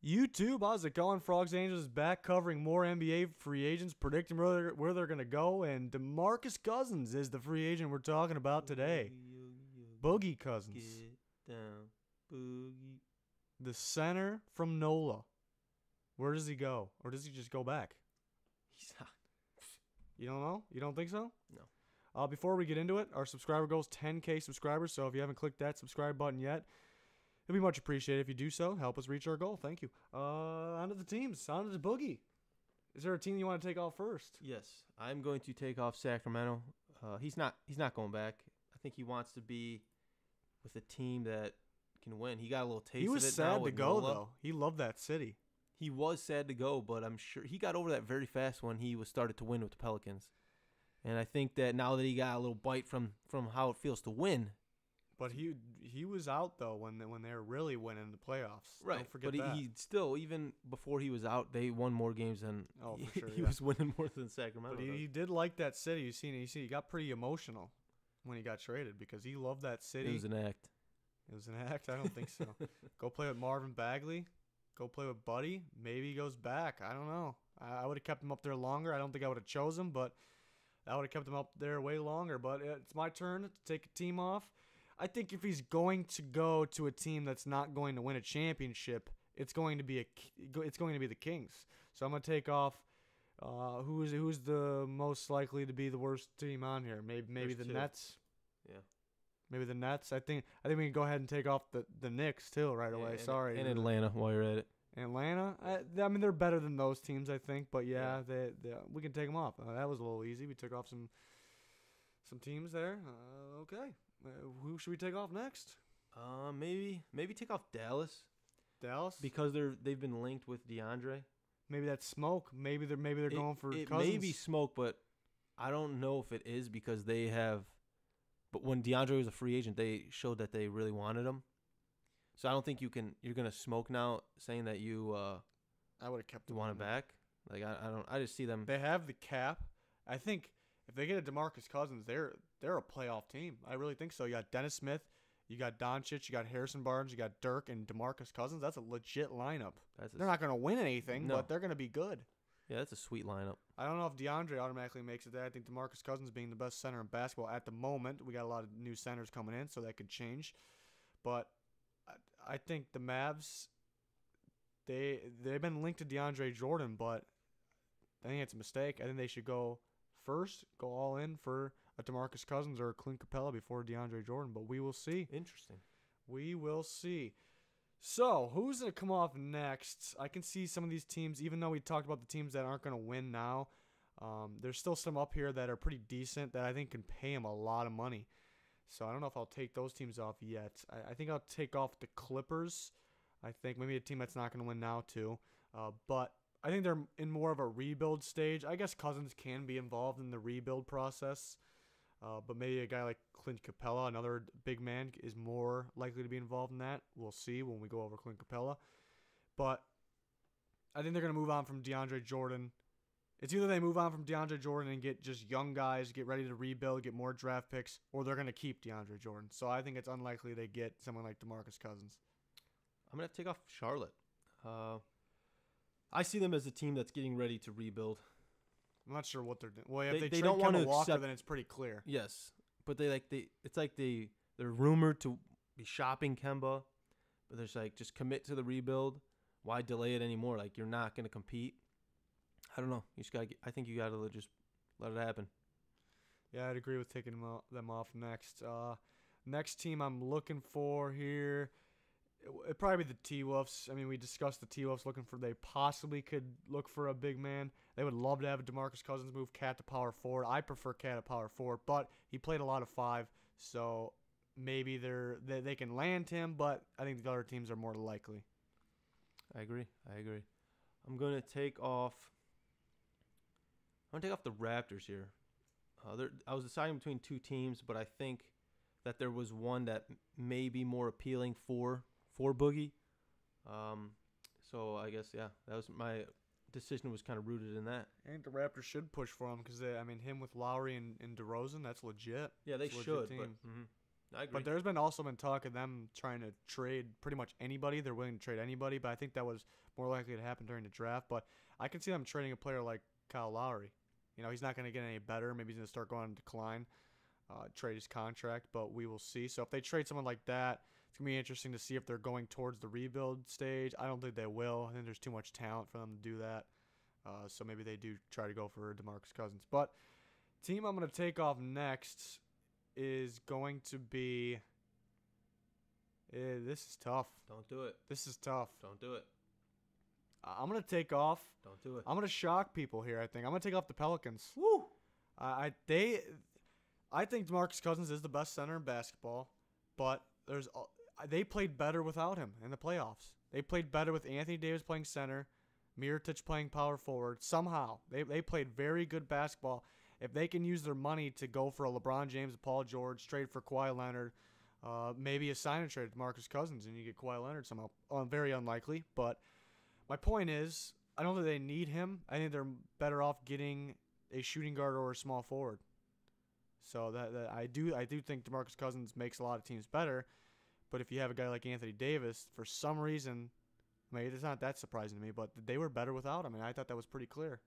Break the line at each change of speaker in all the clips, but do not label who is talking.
YouTube, how's it going? Frogs Angels is back covering more NBA free agents, predicting where they're going to go, and DeMarcus Cousins is the free agent we're talking about today. Boogie Cousins.
Get down, boogie.
The center from NOLA. Where does he go? Or does he just go back?
He's not.
You don't know? You don't think so?
No.
Before we get into it, our subscriber goal is 10K subscribers, so if you haven't clicked that subscribe button yet, it'd be much appreciated if you do so. Help us reach our goal. Thank you. On to the teams. On to the Boogie. Is there a team you want to take off first?
Yes, I'm going to take off Sacramento. He's not going back. I think he wants to be with a team that can win. He got a little taste of it.
He was sad to go, though. He loved that city.
He was sad to go, but I'm sure he got over that very fast when he was started to win with the Pelicans. And I think that now that he got a little bite from how it feels to win.
But he was out, though, when they were really winning the playoffs.
Right.
Don't forget
but
that.
He still, even before he was out, they won more games than
for sure,
he was winning more than Sacramento.
But he did like that city. You see, he got pretty emotional when he got traded because he loved that city.
It was an act.
It was an act? I don't think so. Go play with Marvin Bagley. Go play with Buddy. Maybe he goes back. I don't know. I would have kept him up there longer. I don't think I would have chose him, but I would have kept him up there way longer. But it's my turn to take a team off. I think if he's going to go to a team that's not going to win a championship, it's going to be the Kings. So I'm going to take off who's the most likely to be the worst team on here. Maybe the Nets.
Yeah.
Maybe the Nets. I think we can go ahead and take off the Knicks too right away. Sorry.
And Atlanta while you're at it.
Atlanta. I mean they're better than those teams, I think. But yeah. We can take them off. That was a little easy. We took off some teams there. Okay. Who should we take off next?
Maybe take off Dallas.
Dallas?
Because they've been linked with DeAndre.
Maybe that's smoke. Maybe they're going for
it
Cousins.
May be smoke, but I don't know if it is because they have. But when DeAndre was a free agent, they showed that they really wanted him. So I don't think you're gonna smoke now, saying that you.
I would have kept him.
Want it back? Like I don't. I just see them.
They have the cap. I think if they get a DeMarcus Cousins, they're a playoff team. I really think so. You got Dennis Smith, you got Doncic, you got Harrison Barnes, you got Dirk and DeMarcus Cousins. That's a legit lineup. They're not gonna win anything, but they're gonna be good.
Yeah, that's a sweet lineup.
I don't know if DeAndre automatically makes it there. I think DeMarcus Cousins being the best center in basketball at the moment. We got a lot of new centers coming in, so that could change. But I think the Mavs, they've been linked to DeAndre Jordan, but I think it's a mistake. I think they should go all in for a DeMarcus Cousins or a Clint Capella before DeAndre Jordan, but we will see.
Interesting.
We will see. So, who's going to come off next? I can see some of these teams, even though we talked about the teams that aren't going to win now, there's still some up here that are pretty decent that I think can pay them a lot of money. So, I don't know if I'll take those teams off yet. I think I'll take off the Clippers. I think maybe a team that's not going to win now, too. But I think they're in more of a rebuild stage. I guess Cousins can be involved in the rebuild process. But maybe a guy like Clint Capella, another big man, is more likely to be involved in that. We'll see when we go over Clint Capella. But I think they're going to move on from DeAndre Jordan. It's either they move on from DeAndre Jordan and get just young guys, get ready to rebuild, get more draft picks, or they're going to keep DeAndre Jordan. So I think it's unlikely they get someone like DeMarcus Cousins.
I'm going to take off Charlotte. I see them as a team that's getting ready to rebuild.
I'm not sure what they're doing. Well, if they
don't want to
Walker, then it's pretty clear.
Yes, but they're rumored to be shopping Kemba, but they're just commit to the rebuild. Why delay it anymore? Like you're not going to compete. I don't know. I think you got to just let it happen.
Yeah, I'd agree with taking them off next. Next team I'm looking for here. It'd probably be the T-Wolves. I mean, we discussed the T-Wolves they possibly could look for a big man. They would love to have a DeMarcus Cousins move Cat to power forward. I prefer Cat to power forward, but he played a lot of 5, so maybe they can land him, but I think the other teams are more likely.
I agree. I'm going to take off the Raptors here. I was deciding between two teams, but I think that there was one that may be more appealing for Boogie. So I guess, that was my decision was kind of rooted in that.
I think the Raptors should push for him because, him with Lowry and DeRozan, that's legit.
Yeah, they should. But, I agree.
But there's been also been talk of them trying to trade pretty much anybody. They're willing to trade anybody, but I think that was more likely to happen during the draft. But I can see them trading a player like Kyle Lowry. He's not going to get any better. Maybe he's going to start going on decline, trade his contract, but we will see. So if they trade someone like that, it's going to be interesting to see if they're going towards the rebuild stage. I don't think they will. I think there's too much talent for them to do that. So maybe they do try to go for DeMarcus Cousins. But team I'm going to take off next is going to be this is tough.
Don't do it.
This is tough.
Don't do it.
I'm going to take off.
Don't do it.
I'm going to shock people here, I think. I'm going to take off the Pelicans.
Woo!
I think DeMarcus Cousins is the best center in basketball, but they played better without him in the playoffs. They played better with Anthony Davis playing center, Mirotic playing power forward. Somehow, they played very good basketball. If they can use their money to go for a LeBron James, a Paul George, trade for Kawhi Leonard, maybe a sign and trade with Marcus Cousins, and you get Kawhi Leonard somehow. Very unlikely, but my point is, I don't think they need him. I think they're better off getting a shooting guard or a small forward. So that I do think DeMarcus Cousins makes a lot of teams better, but if you have a guy like Anthony Davis, for some reason, it's not that surprising to me, but they were better without him, and I thought that was pretty clear.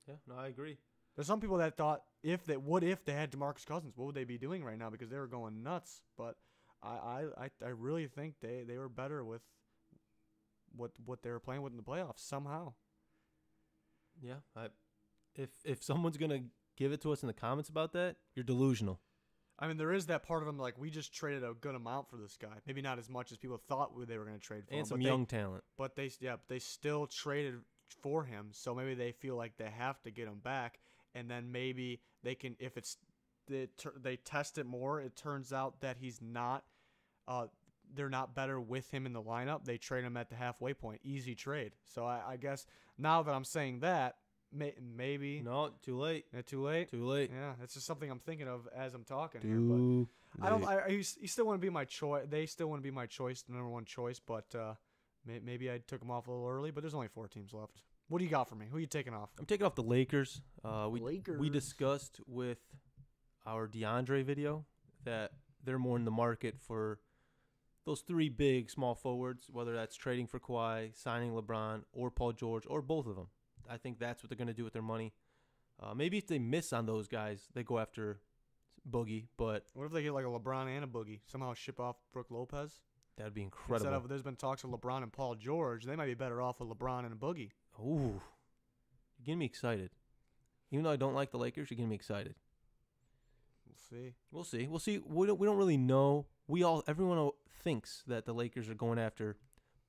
Yeah, no, I agree.
There's some people that thought if they had DeMarcus Cousins, what would they be doing right now? Because they were going nuts. But I really think they were better with what they were playing with in the playoffs somehow.
Yeah, if someone's gonna give it to us in the comments about that, you're delusional.
I mean, there is that part of them like we just traded a good amount for this guy. Maybe not as much as people thought they were going to trade for him.
And some young talent.
But they still traded for him. So maybe they feel like they have to get him back. And then maybe they can, if they test it more, it turns out that he's not, they're not better with him in the lineup. They trade him at the halfway point. Easy trade. So I guess now that I'm saying that, maybe.
No, too late.
Too late?
Too late.
Yeah, that's just something I'm thinking of as I'm talking here. But you still want to be my choice. They still want to be my choice, the number one choice. But maybe I took them off a little early. But there's only 4 teams left. What do you got for me? Who are you taking off?
I'm taking off the Lakers.
Lakers.
We discussed with our DeAndre video that they're more in the market for those 3 big small forwards, whether that's trading for Kawhi, signing LeBron, or Paul George, or both of them. I think that's what they're going to do with their money. Maybe if they miss on those guys, they go after Boogie. But
what if they get like a LeBron and a Boogie? Somehow ship off Brook Lopez?
That'd be incredible.
Instead of, there's been talks of LeBron and Paul George. They might be better off with LeBron and a Boogie.
Ooh, you're getting me excited. Even though I don't like the Lakers, you're getting me excited. We'll see. We don't really know. Everyone thinks that the Lakers are going after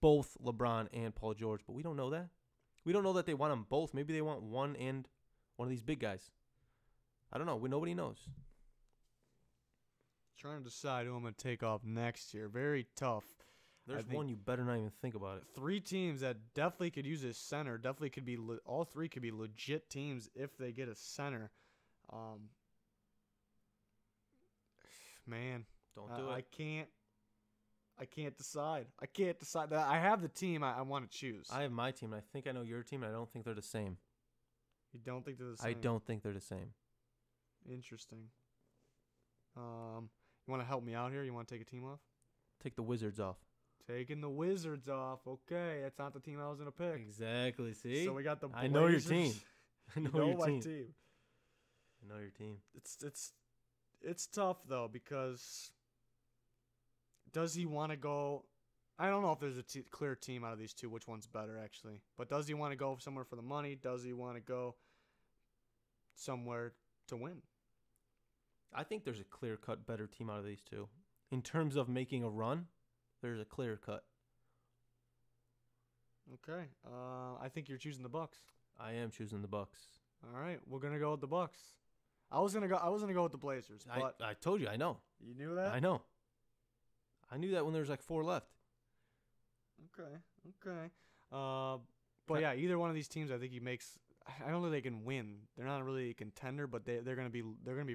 both LeBron and Paul George, but we don't know that. We don't know that they want them both. Maybe they want one and one of these big guys. I don't know. Nobody knows.
Trying to decide who I'm going to take off next year. Very tough.
There's one you better not even think about it.
3 teams that definitely could use a center. Definitely could be all 3 could be legit teams if they get a center. Man,
don't do it.
I can't decide. I have the team I want to choose.
I have my team. I think I know your team, and I don't think they're the same.
You don't think they're the same?
I don't think they're the same.
Interesting. You want to help me out here? You want to take a team off?
Take the Wizards off.
Taking the Wizards off. Okay, that's not the team I was going to pick.
Exactly. See?
So we got the Blazers.
I know your team. I know your
my
team.
team.
I know your team.
It's tough though because does he want to go? I don't know if there's a clear team out of these 2. Which one's better actually? But does he want to go somewhere for the money? Does he want to go somewhere to win?
I think there's a clear-cut better team out of these 2. In terms of making a run, there's a clear cut.
Okay. I think you're choosing the Bucks.
I am choosing the Bucks.
All right, we're gonna go with the Bucks. I was gonna go with the Blazers, but
I told you, I know.
You knew that?
I know. I knew that when there was like 4 left.
Okay. But yeah, either one of these teams, I think he makes. I don't think they can win. They're not really a contender, but they're gonna be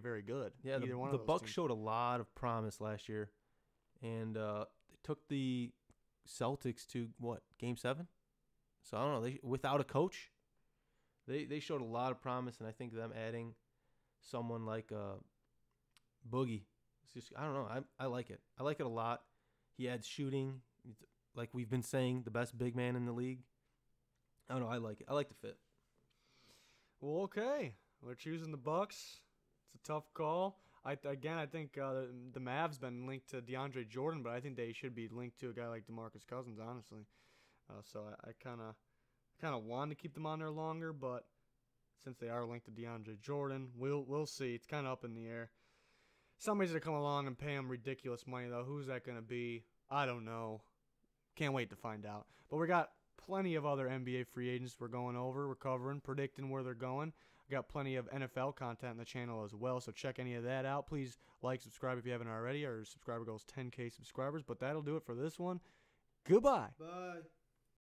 very good.
Yeah,
either one
the
of those
Bucks
teams.
showed a lot of promise last year, and they took the Celtics to Game 7. So I don't know. Without a coach, they showed a lot of promise, and I think them adding someone like Boogie It's just, I don't know. I like it. I like it a lot. He adds shooting. Like we've been saying, the best big man in the league. I don't know. I like it. I like the fit.
Well, okay. We're choosing the Bucks. It's a tough call. I think the Mavs been linked to DeAndre Jordan, but I think they should be linked to a guy like DeMarcus Cousins, honestly. So I kind of want to keep them on there longer, but since they are linked to DeAndre Jordan, we'll see. It's kind of up in the air. Somebody's gonna come along and pay him ridiculous money, though. Who's that gonna be? I don't know. Can't wait to find out. But we got plenty of other NBA free agents we're going over, we're covering, predicting where they're going. We got plenty of NFL content on the channel as well, so check any of that out. Please like, subscribe if you haven't already. Our subscriber goal is 10K subscribers, but that'll do it for this one. Goodbye.
Bye.